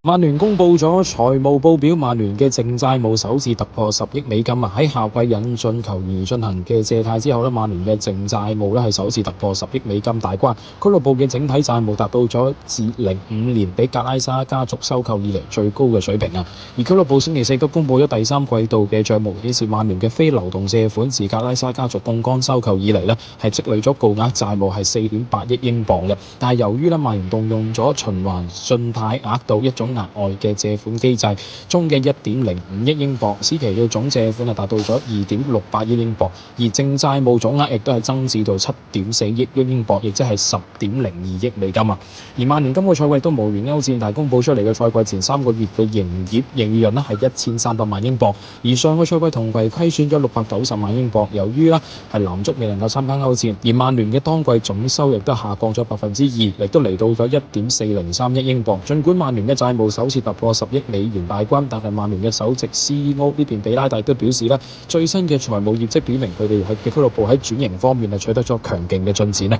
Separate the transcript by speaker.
Speaker 1: 曼聯公布咗財務報表，曼聯嘅淨債務首次突破$10億喺夏季引進球員進行嘅借貸之後咧，曼聯嘅淨債務咧係首次突破$10億大關，俱樂部嘅整體債務達到咗自2005年俾格拉沙家族收購以嚟最高嘅水平啊！而俱樂部星期四都公布咗第三季度嘅帳目，顯示曼聯嘅非流動借款自格拉沙家族槓桿收購以嚟咧係積累咗巨額債務係4.8億英鎊嘅，但係由於曼聯動用咗循環信貸額度一種額外嘅借款機制中嘅1.05億英鎊，使其嘅總借款係達到咗2.68億英鎊，而淨債務總額亦都係增至到7.4億英鎊，亦即係10.02億美金啊！而曼聯今個賽季都無緣歐戰，但係公佈出嚟嘅賽季前3個月嘅營潤咧係1300萬英鎊，而上個賽季同期虧損咗690萬英鎊。由於係藍足未能夠參加歐戰，而曼聯嘅當季總收亦都下降咗2%，亦都嚟到咗1.403億英鎊。儘管曼聯嘅債務首次突破$10億大關，但係曼聯嘅首席 CEO 呢邊比拉蒂都表示最新嘅財務業績表明佢哋嘅俱樂部喺轉型方面係取得咗強勁嘅進展。